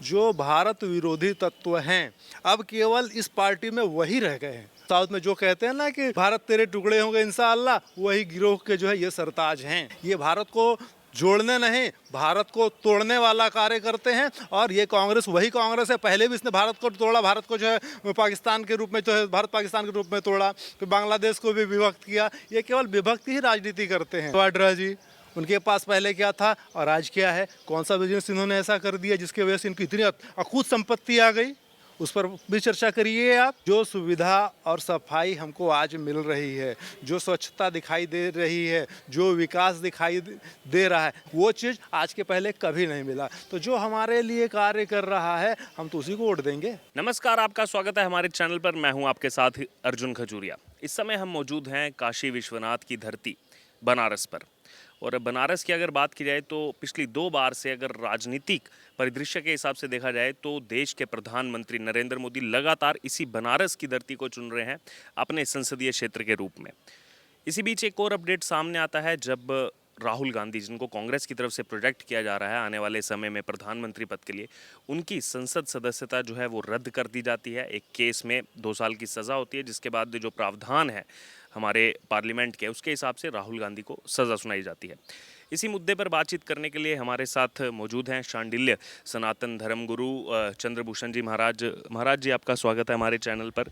जो भारत विरोधी तत्व हैं अब केवल इस पार्टी में वही रह गए हैं। साउथ में जो कहते हैं ना कि भारत तेरे टुकड़े होंगे इंशाअल्लाह, वही गिरोह के जो है ये सरताज हैं। ये भारत को जोड़ने नहीं, भारत को तोड़ने वाला कार्य करते हैं। और ये कांग्रेस वही कांग्रेस है, पहले भी इसने भारत को तोड़ा, भारत को जो है पाकिस्तान के रूप में जो है भारत पाकिस्तान के रूप में तोड़ा, फिर बांग्लादेश को भी विभक्त किया। ये केवल विभक्ति ही राजनीति करते हैं। वाड्रा जी, उनके पास पहले क्या था और आज क्या है, कौन सा बिजनेस इन्होंने ऐसा कर दिया जिसकी वजह से इनकी इतनी अकूत संपत्ति आ गई, उस पर भी चर्चा करिए आप। जो सुविधा और सफाई हमको आज मिल रही है, जो स्वच्छता दिखाई दे रही है, जो विकास दिखाई दे रहा है, वो चीज़ आज के पहले कभी नहीं मिला। तो जो हमारे लिए कार्य कर रहा है हम तो उसी को वोट देंगे। नमस्कार, आपका स्वागत है हमारे चैनल पर। मैं हूं आपके साथ अर्जुन खजूरिया। इस समय हम मौजूद हैं काशी विश्वनाथ की धरती बनारस पर। और बनारस की अगर बात की जाए तो पिछली 2 बार से अगर राजनीतिक परिदृश्य के हिसाब से देखा जाए तो देश के प्रधानमंत्री नरेंद्र मोदी लगातार इसी बनारस की धरती को चुन रहे हैं अपने संसदीय क्षेत्र के रूप में। इसी बीच एक और अपडेट सामने आता है जब राहुल गांधी, जिनको कांग्रेस की तरफ से प्रोजेक्ट किया जा रहा है आने वाले समय में प्रधानमंत्री पद के लिए, उनकी संसद सदस्यता जो है वो रद्द कर दी जाती है। एक केस में 2 साल की सज़ा होती है, जिसके बाद जो प्रावधान है हमारे पार्लियामेंट के, उसके हिसाब से राहुल गांधी को सज़ा सुनाई जाती है। इसी मुद्दे पर बातचीत करने के लिए हमारे साथ मौजूद हैं शांडिल्य सनातन धर्मगुरु चंद्रभूषण जी महाराज। महाराज जी, आपका स्वागत है हमारे चैनल पर।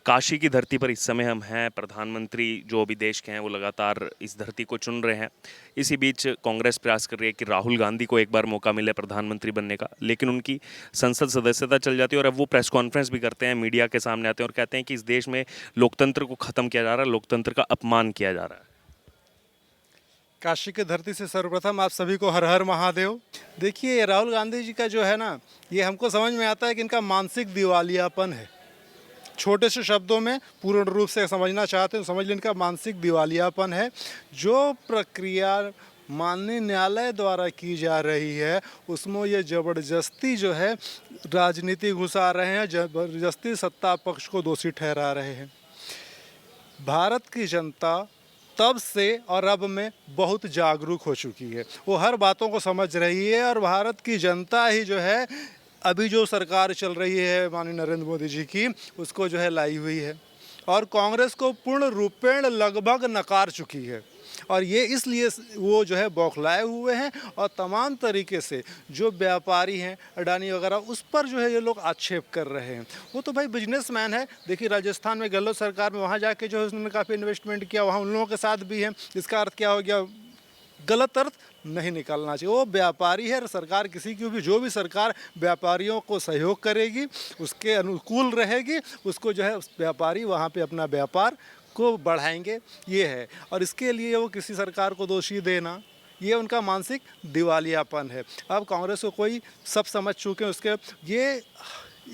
काशी की धरती पर इस समय हम हैं, प्रधानमंत्री जो भी देश के हैं वो लगातार इस धरती को चुन रहे हैं। इसी बीच कांग्रेस प्रयास कर रही है कि राहुल गांधी को एक बार मौका मिले प्रधानमंत्री बनने का, लेकिन उनकी संसद सदस्यता चल जाती है और अब वो प्रेस कॉन्फ्रेंस भी करते हैं, मीडिया के सामने आते हैं और कहते हैं कि इस देश में लोकतंत्र को ख़त्म किया जा रहा है, लोकतंत्र का अपमान किया जा रहा है। काशी की धरती से सर्वप्रथम आप सभी को हर हर महादेव। देखिए, राहुल गांधी जी का जो है ना, ये हमको समझ में आता है कि इनका मानसिक दिवालियापन है। छोटे से शब्दों में पूर्ण रूप से समझना चाहते हैं तो समझ लें, इनका मानसिक दिवालियापन है। जो प्रक्रिया माननीय न्यायालय द्वारा की जा रही है उसमें ये ज़बरदस्ती जो है राजनीति घुसा रहे हैं, ज़बरदस्ती सत्ता पक्ष को दोषी ठहरा रहे हैं। भारत की जनता तब से और अब में बहुत जागरूक हो चुकी है, वो हर बातों को समझ रही है। और भारत की जनता ही जो है अभी जो सरकार चल रही है माननीय नरेंद्र मोदी जी की, उसको जो है लाई हुई है और कांग्रेस को पूर्ण रूपेण लगभग नकार चुकी है। और ये इसलिए वो जो है बौखलाए हुए हैं और तमाम तरीके से जो व्यापारी हैं अडानी वगैरह, उस पर जो है ये लोग आक्षेप कर रहे हैं। वो तो भाई बिजनेसमैन है। देखिए, राजस्थान में गहलोत सरकार में वहाँ जाके जो है उसने काफ़ी इन्वेस्टमेंट किया, वहाँ उन लोगों के साथ भी है। इसका अर्थ क्या हो गया? गलत अर्थ नहीं निकालना चाहिए। वो व्यापारी है। सरकार किसी की भी, जो भी सरकार व्यापारियों को सहयोग करेगी, उसके अनुकूल रहेगी, उसको जो है व्यापारी वहाँ पे अपना व्यापार को बढ़ाएंगे, ये है। और इसके लिए वो किसी सरकार को दोषी देना, ये उनका मानसिक दिवालियापन है। अब कांग्रेस को कोई सब समझ चुके हैं उसके। ये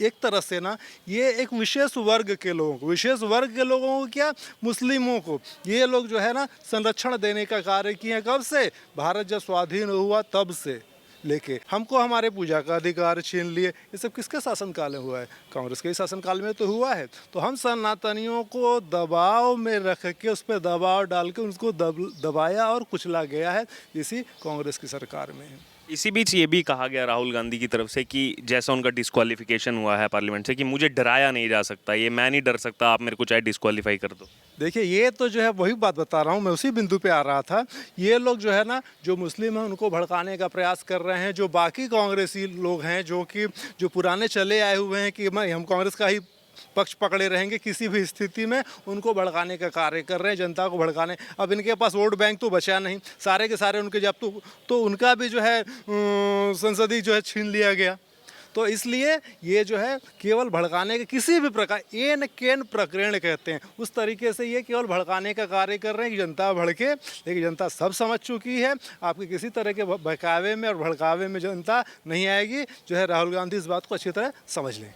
एक तरह से ना, ये एक विशेष वर्ग के लोगों को, विशेष वर्ग के लोगों को क्या, मुस्लिमों को ये लोग जो है ना संरक्षण देने का कार्य किए हैं। कब से? भारत जब स्वाधीन हुआ तब से लेके हमको हमारे पूजा का अधिकार छीन लिए। ये सब किसके शासनकाल में हुआ है? कांग्रेस के शासनकाल में तो हुआ है। तो हम सनातनियों को दबाव में रख के, उस पर दबाव डाल के उनको दबाया और कुचला गया है इसी कांग्रेस की सरकार में। इसी बीच ये भी कहा गया राहुल गांधी की तरफ से कि जैसा उनका डिस्क्वालिफिकेशन हुआ है पार्लियामेंट से, कि मुझे डराया नहीं जा सकता, ये मैं नहीं डर सकता, आप मेरे को चाहे डिस्क्वालीफाई कर दो। देखिए, ये तो जो है वही बात बता रहा हूँ, मैं उसी बिंदु पे आ रहा था। ये लोग जो है ना, जो मुस्लिम हैं उनको भड़काने का प्रयास कर रहे हैं। जो बाकी कांग्रेसी लोग हैं जो पुराने चले आए हुए हैं कि हम कांग्रेस का ही पक्ष पकड़े रहेंगे किसी भी स्थिति में, उनको भड़काने का कार्य कर रहे हैं, जनता को भड़काने। अब इनके पास वोट बैंक तो बचा नहीं, सारे के सारे उनके जब तो उनका भी जो है संसदीय जो है छीन लिया गया। तो इसलिए ये जो है केवल भड़काने के, किसी भी प्रकार एन केन प्रकरण कहते हैं, उस तरीके से ये केवल भड़काने का कार्य कर रहे हैं कि जनता भड़के। लेकिन जनता सब समझ चुकी है, आपके किसी तरह के बहकावे में और भड़कावे में जनता नहीं आएगी। जो है राहुल गांधी इस बात को अच्छी तरह समझ लें।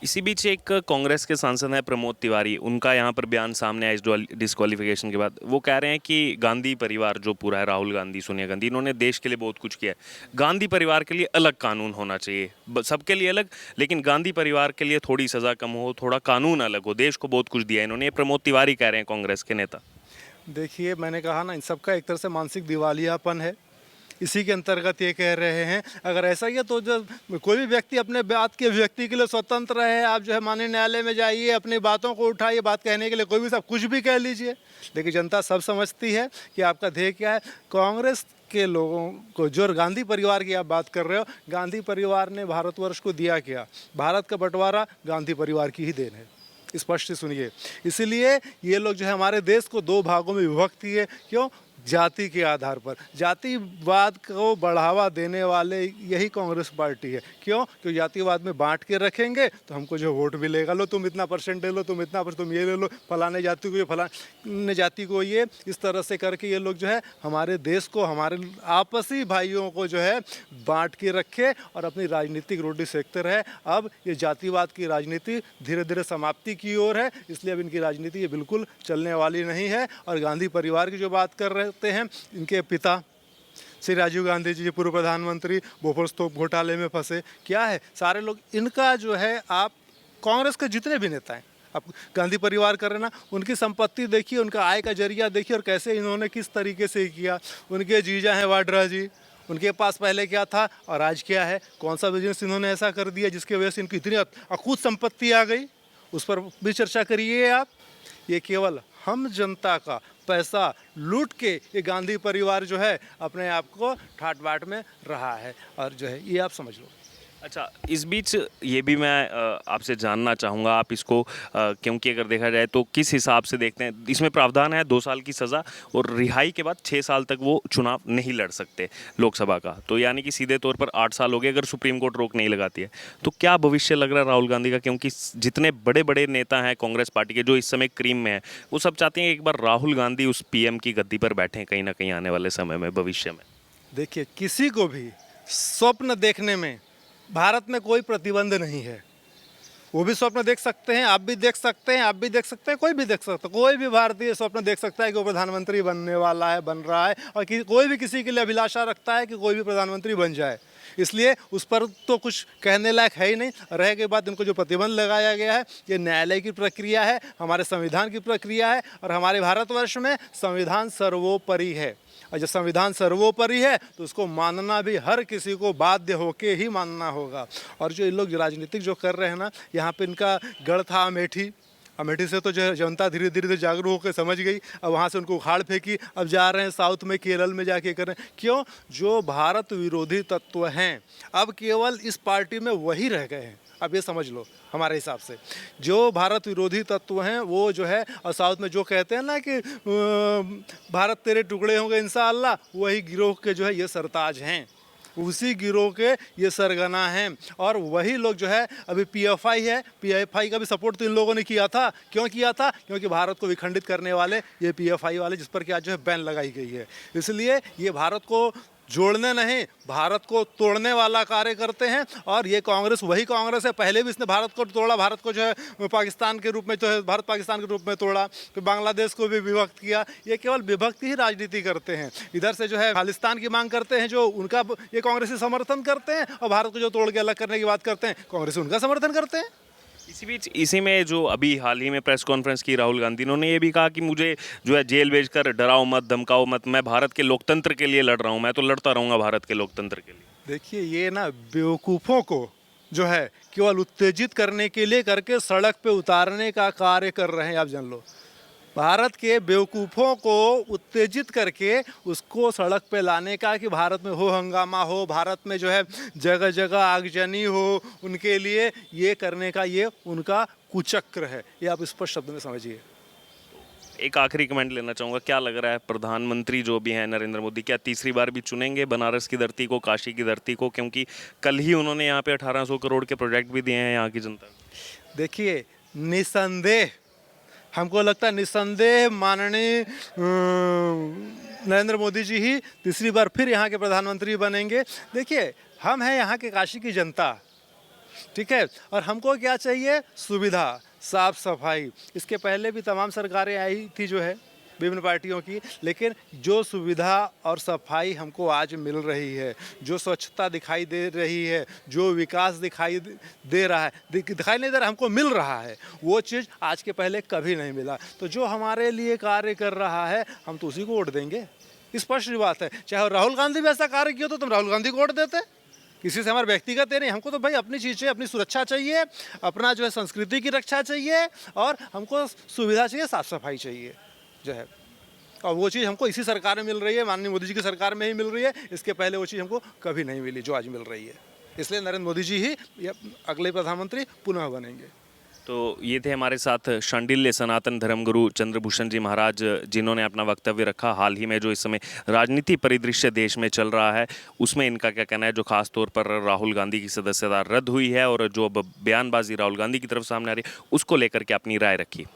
इसी बीच एक कांग्रेस के सांसद हैं प्रमोद तिवारी, उनका यहाँ पर बयान सामने आया इस डिस्क्वालिफिकेशन के बाद। वो कह रहे हैं कि गांधी परिवार जो पूरा है, राहुल गांधी, सोनिया गांधी, इन्होंने देश के लिए बहुत कुछ किया है। गांधी परिवार के लिए अलग कानून होना चाहिए, सबके लिए अलग, लेकिन गांधी परिवार के लिए थोड़ी सज़ा कम हो, थोड़ा कानून अलग हो। देश को बहुत कुछ दिया है इन्होंने, ये प्रमोद तिवारी कह रहे हैं, कांग्रेस के नेता। देखिए, मैंने कहा ना, इन सबका एक तरह से मानसिक दिवालियापन है। इसी के अंतर्गत ये कह रहे हैं। अगर ऐसा ही है तो जो कोई भी व्यक्ति अपने बात के व्यक्ति के लिए स्वतंत्र है, आप जो है माननीय न्यायालय में जाइए, अपनी बातों को उठाइए, बात कहने के लिए कोई भी सब कुछ भी कह लीजिए, लेकिन जनता सब समझती है कि आपका ध्येय क्या है। कांग्रेस के लोगों को, जो गांधी परिवार की आप बात कर रहे हो, गांधी परिवार ने भारतवर्ष को दिया क्या? भारत का बंटवारा गांधी परिवार की ही देन है, स्पष्ट सुनिए। इसलिए ये लोग जो है हमारे देश को दो भागों में विभक्त किए। क्यों? जाति के आधार पर। जातिवाद को बढ़ावा देने वाले यही कांग्रेस पार्टी है। क्यों? क्योंकि जातिवाद में बांट के रखेंगे तो हमको जो वोट मिलेगा, लो तुम इतना परसेंट ले लो, तुम इतना तुम ये ले लो, फलाने जाति को ये, फलाने जाति को ये, इस तरह से करके ये लोग जो है हमारे देश को, हमारे आपसी भाइयों को जो है बांट के रखे और अपनी राजनीतिक रोटी सेकते रहे। अब ये जातिवाद की राजनीति धीरे धीरे समाप्ति की ओर है, इसलिए अब इनकी राजनीति ये बिल्कुल चलने वाली नहीं है। और गांधी परिवार की जो बात कर रहे हैं, इनके पिता श्री राजीव गांधी जी, पूर्व प्रधानमंत्री, बोफोर्स तोप घोटाले में फंसे। क्या है, सारे लोग इनका जो है, आप कांग्रेस के जितने भी नेता हैं, आप गांधी परिवार कर रहे ना, उनकी संपत्ति देखिए, उनका आय का जरिया देखिए और कैसे इन्होंने किस तरीके से किया। उनके जीजा हैं वाड्रा जी, उनके पास पहले क्या था और आज क्या है, कौन सा बिजनेस इन्होंने ऐसा कर दिया जिसकी वजह से इनकी इतनी अकूत संपत्ति आ गई, उस पर भी चर्चा करिए आप। ये केवल हम जनता का पैसा लूट के ये गांधी परिवार जो है अपने आप को ठाट बाट में रहा है, और जो है ये आप समझ लो। अच्छा, इस बीच ये भी मैं आपसे जानना चाहूँगा, आप इसको क्योंकि अगर देखा जाए तो किस हिसाब से देखते हैं? इसमें प्रावधान है 2 साल की सज़ा और रिहाई के बाद 6 साल तक वो चुनाव नहीं लड़ सकते लोकसभा का, तो यानी कि सीधे तौर पर 8 साल हो गए अगर सुप्रीम कोर्ट रोक नहीं लगाती है। तो क्या भविष्य लग रहा है राहुल गांधी का? क्योंकि जितने बड़े बड़े नेता हैं कांग्रेस पार्टी के, जो इस समय क्रीम में हैं, वो सब चाहते हैं एक बार राहुल गांधी उस PM की गद्दी पर बैठें कहीं ना कहीं आने वाले समय में, भविष्य में। देखिए, किसी को भी स्वप्न देखने में भारत में कोई प्रतिबंध नहीं है। वो भी स्वप्न देख सकते हैं, आप भी देख सकते हैं, आप भी देख सकते हैं, कोई भी देख सकता है। कोई भी भारतीय स्वप्न देख सकता है कि वो प्रधानमंत्री बनने वाला है, बन रहा है, और कोई भी किसी के लिए अभिलाषा रखता है कि कोई भी प्रधानमंत्री बन जाए। इसलिए उस पर तो कुछ कहने लायक है ही नहीं। रह के बाद इनको जो प्रतिबंध लगाया गया है, ये न्यायालय की प्रक्रिया है, हमारे संविधान की प्रक्रिया है, और हमारे भारतवर्ष में संविधान सर्वोपरि है। और जब संविधान सर्वोपरि है तो उसको मानना भी हर किसी को बाध्य होके ही मानना होगा। और जो ये लोग राजनीतिक जो कर रहे हैं ना, यहाँ पे इनका गढ़ था अमेठी। अमेठी से तो जो जनता धीरे धीरे जागरूक होकर समझ गई, अब वहाँ से उनको उखाड़ फेंकी, अब जा रहे हैं साउथ में, केरल में जाके कर रहे हैं। क्यों? जो भारत विरोधी तत्व हैं अब केवल इस पार्टी में वही रह गए हैं। अब ये समझ लो, हमारे हिसाब से जो भारत विरोधी तत्व हैं वो जो है, और साउथ में जो कहते हैं ना कि भारत तेरे टुकड़े होंगे इंशाअल्लाह, वही गिरोह के जो है ये सरताज हैं, उसी गिरोह के ये सरगना हैं। और वही लोग जो है, अभी PFI है, PFI का भी सपोर्ट तो इन लोगों ने किया था। क्यों किया था? क्योंकि भारत को विखंडित करने वाले ये PFI वाले, जिस पर क्या जो है बैन लगाई गई है। इसलिए ये भारत को जोड़ने नहीं, भारत को तोड़ने वाला कार्य करते हैं। और ये कांग्रेस वही कांग्रेस है, पहले भी इसने भारत को तोड़ा, भारत को जो है पाकिस्तान के रूप में, जो है भारत पाकिस्तान के रूप में तोड़ा, फिर बांग्लादेश को भी विभक्त किया। ये केवल विभक्ति ही राजनीति करते हैं। इधर से जो है खालिस्तान की मांग करते हैं, जो उनका ये कांग्रेसी समर्थन करते हैं, और भारत को जो तोड़ के अलग करने की बात करते हैं, कांग्रेस उनका समर्थन करते हैं। इसी बीच इसी में जो अभी हाल ही में प्रेस कॉन्फ्रेंस की राहुल गांधी, इन्होंने ये भी कहा कि मुझे जो है जेल भेजकर डराओ मत, धमकाओ मत, मैं भारत के लोकतंत्र के लिए लड़ रहा हूँ, मैं तो लड़ता रहूँगा भारत के लोकतंत्र के लिए। देखिए, ये ना बेवकूफ़ों को जो है केवल उत्तेजित करने के लिए करके सड़क पे उतारने का कार्य कर रहे हैं। आप जान लो, भारत के बेवकूफ़ों को उत्तेजित करके उसको सड़क पे लाने का, कि भारत में हो हंगामा हो, भारत में जो है जगह जगह आगजनी हो, उनके लिए ये करने का ये उनका कुचक्र है। ये आप स्पष्ट शब्द में समझिए। एक आखिरी कमेंट लेना चाहूँगा, क्या लग रहा है प्रधानमंत्री जो भी हैं नरेंद्र मोदी, क्या तीसरी बार भी चुनेंगे बनारस की धरती को, काशी की धरती को? क्योंकि कल ही उन्होंने यहाँ पे 1800 करोड़ के प्रोजेक्ट भी दिए हैं यहाँ की जनता को। देखिए, निसंदेह हमको लगता है, निसंदेह माननीय नरेंद्र मोदी जी ही तीसरी बार फिर यहाँ के प्रधानमंत्री बनेंगे। देखिए, हम हैं यहाँ के काशी की जनता, ठीक है, और हमको क्या चाहिए? सुविधा, साफ सफाई। इसके पहले भी तमाम सरकारें आई थी जो है विभिन्न पार्टियों की, लेकिन जो सुविधा और सफाई हमको आज मिल रही है, जो स्वच्छता दिखाई दे रही है, जो विकास दिखाई दे रहा है, दिखाई नहीं दे रहा, हमको मिल रहा है, वो चीज़ आज के पहले कभी नहीं मिला। तो जो हमारे लिए कार्य कर रहा है, हम तो उसी को वोट देंगे। स्पष्ट बात है। चाहे राहुल गांधी भी ऐसा कार्य किया तो तुम राहुल गांधी को वोट देते। किसी से हमारा व्यक्तिगत है नहीं, हमको तो भाई अपनी चीज़ चाहिए, अपनी सुरक्षा चाहिए, अपना जो है संस्कृति की रक्षा चाहिए, और हमको सुविधा चाहिए, साफ सफाई चाहिए जो है। और वो चीज़ हमको इसी सरकार में मिल रही है, माननीय मोदी जी की सरकार में ही मिल रही है। इसके पहले वो चीज़ हमको कभी नहीं मिली जो आज मिल रही है। इसलिए नरेंद्र मोदी जी ही अगले प्रधानमंत्री पुनः बनेंगे। तो ये थे हमारे साथ शांडिल्य सनातन धर्मगुरु चंद्रभूषण जी महाराज, जिन्होंने अपना वक्तव्य रखा। हाल ही में जो इस समय राजनीति परिदृश्य देश में चल रहा है उसमें इनका क्या कहना है, जो खास तौर पर राहुल गांधी की सदस्यता रद्द हुई है और जो अब बयानबाजी राहुल गांधी की तरफ सामने आ रही है उसको लेकर के अपनी राय रखी।